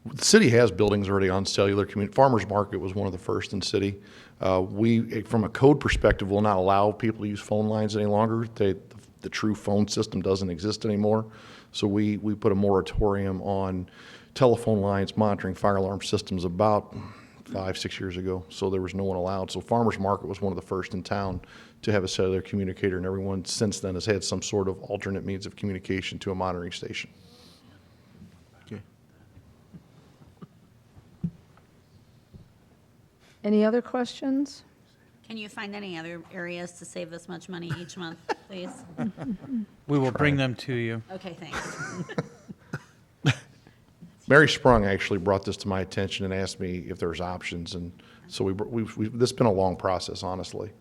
S17: The city has buildings already on cellular community. Farmers Market was one of the first in the city. We, from a code perspective, will not allow people to use phone lines any longer. The true phone system doesn't exist anymore. So we put a moratorium on telephone lines monitoring fire alarm systems about 5-6 years ago. So there was no one allowed. So Farmers Market was one of the first in town to have a cellular communicator, and everyone since then has had some sort of alternate means of communication to a monitoring station.
S3: Okay.
S1: Any other questions?
S4: Can you find any other areas to save this much money each month, please?
S6: we will bring them to you.
S4: Okay, thanks.
S17: Mary Sprung actually brought this to my attention and asked me if there's options, and so this has been a long process, honestly.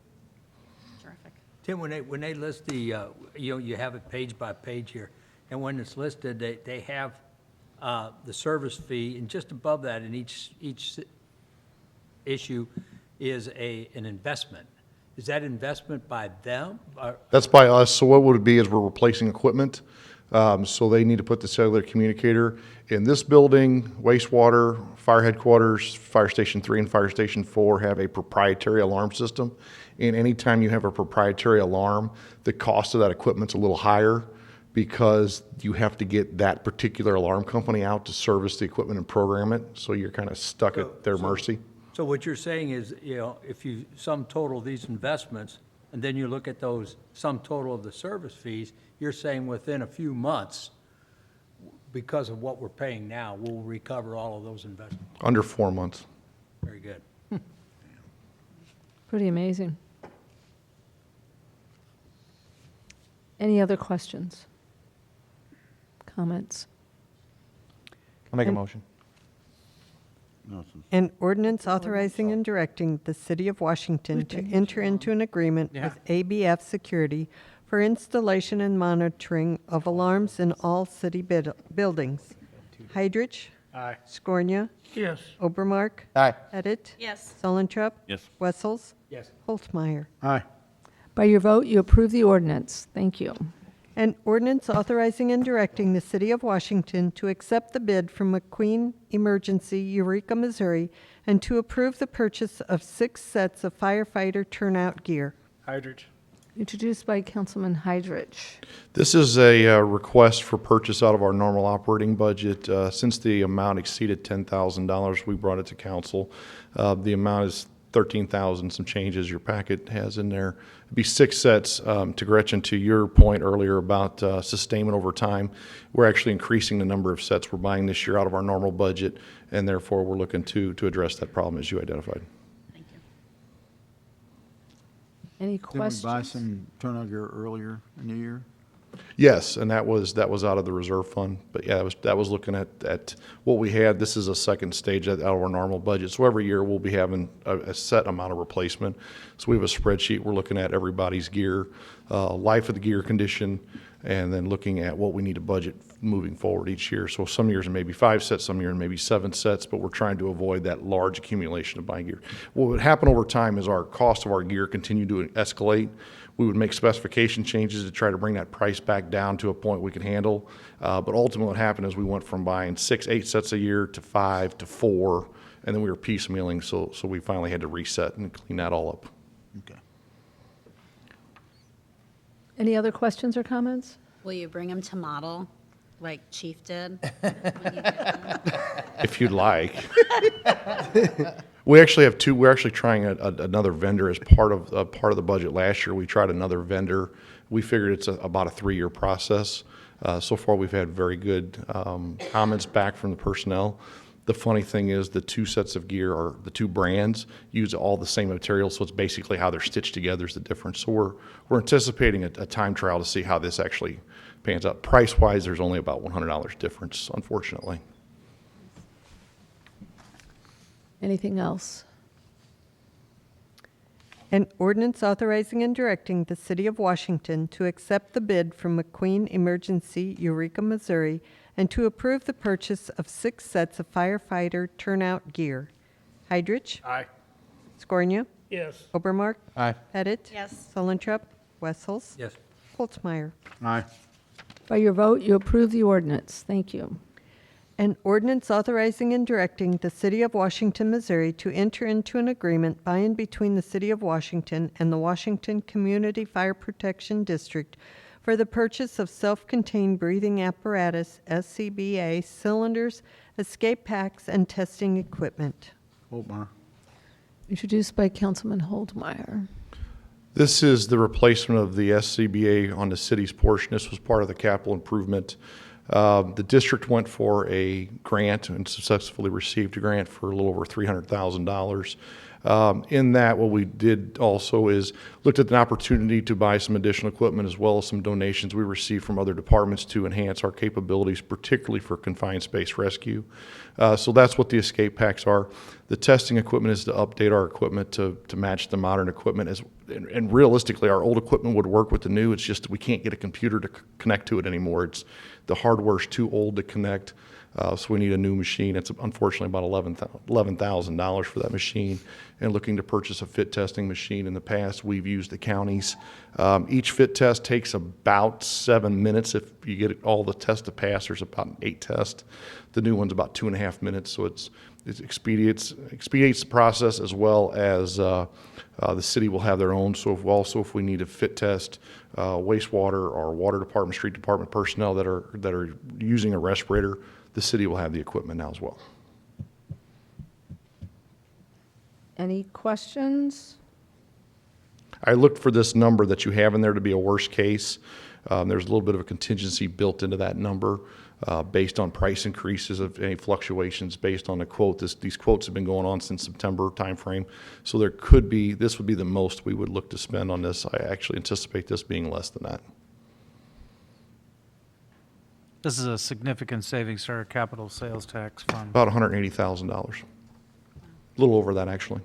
S4: Terrific.
S12: Tim, when they list the, you have it page by page here, and when it's listed, they have the service fee, and just above that in each issue is an investment. Is that investment by them?
S17: That's by us. So what would it be is we're replacing equipment. So they need to put the cellular communicator in this building. Wastewater, fire headquarters, Fire Station 3 and Fire Station 4 have a proprietary alarm system. And anytime you have a proprietary alarm, the cost of that equipment's a little higher because you have to get that particular alarm company out to service the equipment and program it. So you're kind of stuck at their mercy.
S12: So what you're saying is, if you sum total these investments, and then you look at those sum total of the service fees, you're saying within a few months, because of what we're paying now, we'll recover all of those investments.
S17: Under 4 months.
S12: Very good.
S1: Pretty amazing. Any other questions? Comments?
S14: I'll make a
S1: And-
S14: motion.
S2: An ordinance authorizing and directing the City of Washington to enter into an agreement with ABF Security for installation and monitoring of alarms in all city buildings. Heidrich?
S12: Aye.
S2: Scornia?
S7: Yes.
S2: Obermark?
S14: Aye.
S2: Pettit?
S4: Yes.
S2: Solentrop?
S9: Yes.
S2: Wessels?
S12: Yes.
S2: Holtmeyer.
S3: Aye.
S1: By your vote, you approve the ordinance. Thank you.
S2: An ordinance authorizing and directing the City of Washington to accept the bid from McQueen Emergency, Eureka, Missouri, and to approve the purchase of 6 sets of firefighter turnout gear.
S7: Heidrich.
S1: Introduced by Councilman Heidrich.
S17: This is a request for purchase out of our normal operating budget. Since the amount exceeded $10,000, we brought it to council. The amount is 13,000, some changes your packet has in there. It'd be 6 sets. To Gretchen, to your point earlier about sustainment over time, we're actually increasing the number of sets we're buying this year out of our normal budget, and therefore we're looking to address that problem as you identified.
S1: Any
S3: Didn't we
S1: questions?
S3: buy some turnout gear earlier in the year?
S17: Yes, and that was out of the reserve fund. But yeah, that was looking at what we had. This is a second stage out of our normal budget. So every year we'll be having a set amount of replacement. So we have a spreadsheet. We're looking at everybody's gear, life of the gear condition, and then looking at what we need to budget moving forward each year. So some years it may be 5 sets, some years maybe 7 sets, but we're trying to avoid that large accumulation of buying gear. What would happen over time is our cost of our gear continue to escalate. We would make specification changes to try to bring that price back down to a point we can handle. But ultimately what happened is we went from buying 6, 8 sets a year to 5 to 4, and then we were piecemealing, so we finally had to reset and clean that all up.
S3: Okay.
S1: Any other questions or comments?
S4: Will you bring them to model like Chief did? when you get them?
S17: If you'd like. We actually have 2. We're actually trying another vendor as part of the budget last year. We tried another vendor. We figured it's about a 3-year process. So far, we've had very good comments back from the personnel. The funny thing is the 2 sets of gear are the 2 brands use all the same material, so it's basically how they're stitched together is the difference. So we're anticipating a time trial to see how this actually pans out. Price-wise, there's only about $100 difference, unfortunately.
S1: Anything else?
S2: An ordinance authorizing and directing the City of Washington to accept the bid from McQueen Emergency, Eureka, Missouri, and to approve the purchase of 6 sets of firefighter turnout gear. Heidrich?
S7: Aye.
S2: Scornia?
S7: Yes.
S2: Obermark?
S14: Aye.
S2: Pettit?
S4: Yes.
S2: Sullentrup? Wessels?
S12: Yes.
S2: Holtzmeyer?
S3: Aye.
S1: By your vote, you approve the ordinance. Thank you.
S2: An ordinance authorizing and directing the City of Washington, Missouri to enter into an agreement by and between the City of Washington and the Washington Community Fire Protection District for the purchase of self-contained breathing apparatus, SCBA, cylinders, escape packs, and testing equipment.
S3: Holtmeyer.
S1: Introduced by Councilman Holdmeyer.
S17: This is the replacement of the SCBA on the city's portion. This was part of the capital improvement. The district went for a grant and successfully received a grant for a little over $300,000. In that, what we did also is looked at an opportunity to buy some additional equipment as well as some donations we received from other departments to enhance our capabilities, particularly for confined space rescue. So that's what the escape packs are. The testing equipment is to update our equipment to match the modern equipment. And realistically, our old equipment would work with the new. It's just we can't get a computer to connect to it anymore. The hardware's too old to connect. So we need a new machine. It's unfortunately about $11,000 for that machine. And looking to purchase a fit testing machine. In the past, we've used the counties. Each fit test takes about 7 minutes. If you get all the tests to pass, there's about 8 tests. The new one's about 2.5 minutes. So it expedites the process, as well as the city will have their own. So if we need to fit test wastewater or water department, street department personnel that are using a respirator, the city will have the equipment now as well.
S1: Any questions?
S17: I looked for this number that you have in there to be a worst case. There's a little bit of a contingency built into that number based on price increases of any fluctuations based on the quote. These quotes have been going on since September timeframe. So this would be the most we would look to spend on this. I actually anticipate this being less than that.
S6: This is a significant savings to our capital sales tax fund.
S17: About $180,000. A little over that, actually.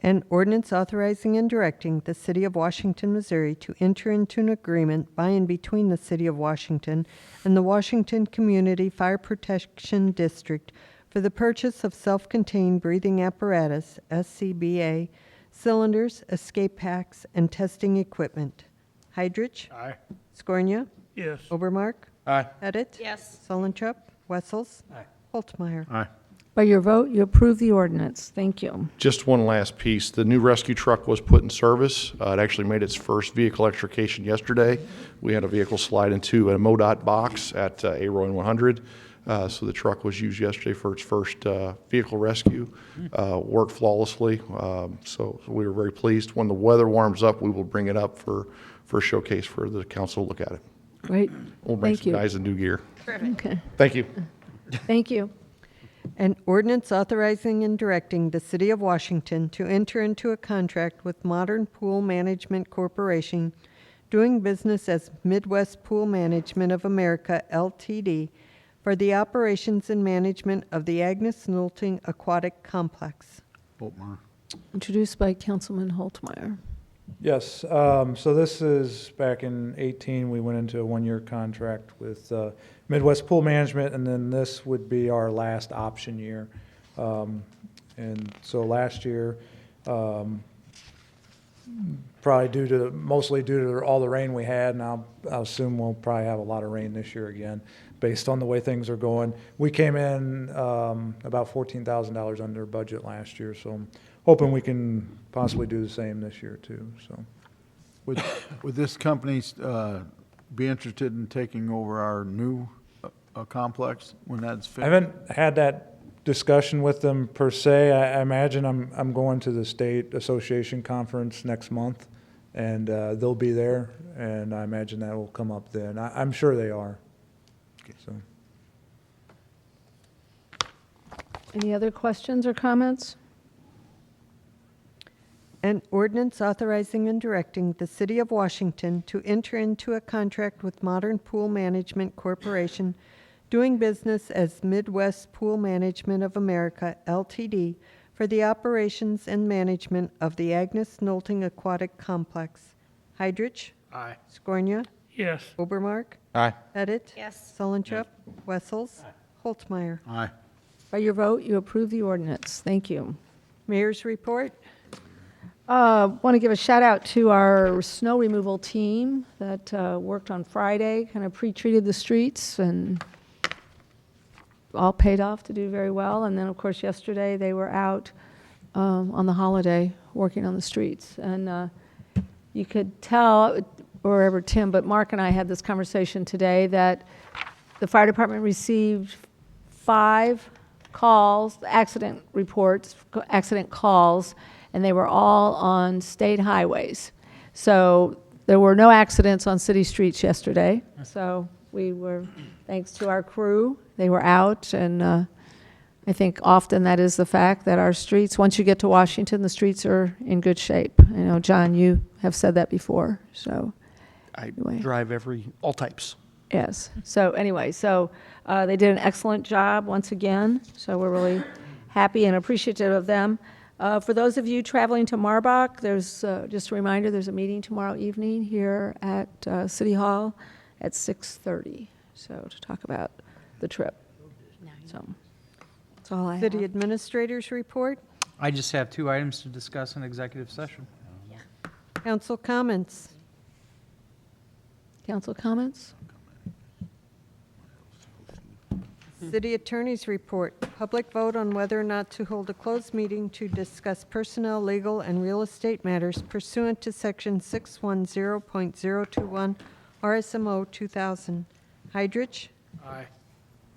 S2: An ordinance authorizing and directing the City of Washington, Missouri to enter into an agreement by and between the City of Washington and the Washington Community Fire Protection District for the purchase of self-contained breathing apparatus, SCBA, cylinders, escape packs, and testing equipment. Heidrich?
S7: Aye.
S2: Scornia?
S7: Yes.
S2: Obermark?
S14: Aye.
S2: Pettit?
S4: Yes.
S2: Sullentrup? Wessels?
S12: Aye.
S2: Holtzmeyer?
S3: Aye.
S1: By your vote, you approve the ordinance. Thank you.
S17: Just one last piece. The new rescue truck was put in service. It actually made its first vehicle extrication yesterday. We had a vehicle slide into a MoDOT box at A-Row and 100. So the truck was used yesterday for its first vehicle rescue, worked flawlessly. So we were very pleased. When the weather warms up, we will bring it up for a showcase for the council to look at it.
S1: Great.
S17: We'll bring
S1: Thank
S17: some
S1: you.
S17: guys in new gear.
S1: Okay.
S17: Thank you.
S1: Thank you.
S2: An ordinance authorizing and directing the City of Washington to enter into a contract with Modern Pool Management Corporation, doing business as Midwest Pool Management of America, LTD, for the operations and management of the Agnes Nolting Aquatic Complex.
S3: Holtmeyer.
S1: Introduced by Councilman Holtmeyer.
S16: Yes, so this is, back in 18, we went into a one-year contract with Midwest Pool Management, and then this would be our last option year. And so last year, probably mostly due to all the rain we had, and I'll assume we'll probably have a lot of rain this year again, based on the way things are going. We came in about $14,000 under budget last year, so I'm hoping we can possibly do the same this year too, so.
S3: Would this company be interested in taking over our new complex when that's
S16: I
S3: finished?
S16: haven't had that discussion with them per se. I imagine I'm going to the state association conference next month, and they'll be there, and I imagine that will come up then. I'm sure they are. So.
S1: Any other questions or comments?
S2: An ordinance authorizing and directing the City of Washington to enter into a contract with Modern Pool Management Corporation, doing business as Midwest Pool Management of America, LTD, for the operations and management of the Agnes Nolting Aquatic Complex. Hydrich.
S12: Aye.
S2: Scornia.
S7: Yes.
S2: Obermark.
S17: Aye.
S2: Pettit.
S4: Yes.
S2: Sullentrup. Wessels. Holtmeyer.
S3: Aye.
S1: By your vote, you approve the ordinance. Thank you.
S2: Mayor's report.
S1: Want to give a shout out to our snow removal team that worked on Friday, kind of pre-treated the streets, and all paid off to do very well. And then, of course, yesterday they were out on the holiday working on the streets. And you could tell, wherever Tim, but Mark and I had this conversation today, that the fire department received 5 calls, accident reports, accident calls, and they were all on state highways. So there were no accidents on city streets yesterday. So we were, thanks to our crew, they were out, and I think often that is the fact that our streets, once you get to Washington, the streets are in good shape. I know, John, you have said that before, so.
S13: I
S1: Anyway.
S13: drive all types.
S1: Yes. So anyway, they did an excellent job once again, so we're really happy and appreciative of them. For those of you traveling to Marbach, there's, just a reminder, there's a meeting tomorrow evening here at City Hall at 6:30, so to talk about the trip. So that's all I have.
S2: City Administrator's report.
S6: I just have 2 items to discuss in executive session.
S2: Council comments.
S1: Council comments?
S2: City Attorney's report. Public vote on whether or not to hold a closed meeting to discuss personnel, legal, and real estate matters pursuant to Section 610.021 RSMO 2000. Hydrich.
S12: Aye.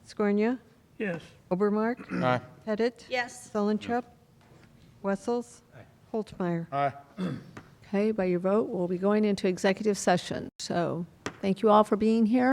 S2: Scornia.
S7: Yes.
S2: Obermark.
S17: Aye.
S2: Pettit.
S4: Yes.
S2: Sullentrup. Wessels. Holtmeyer.
S17: Aye.
S1: Okay, by your vote, we'll be going into executive session. So thank you all for being here.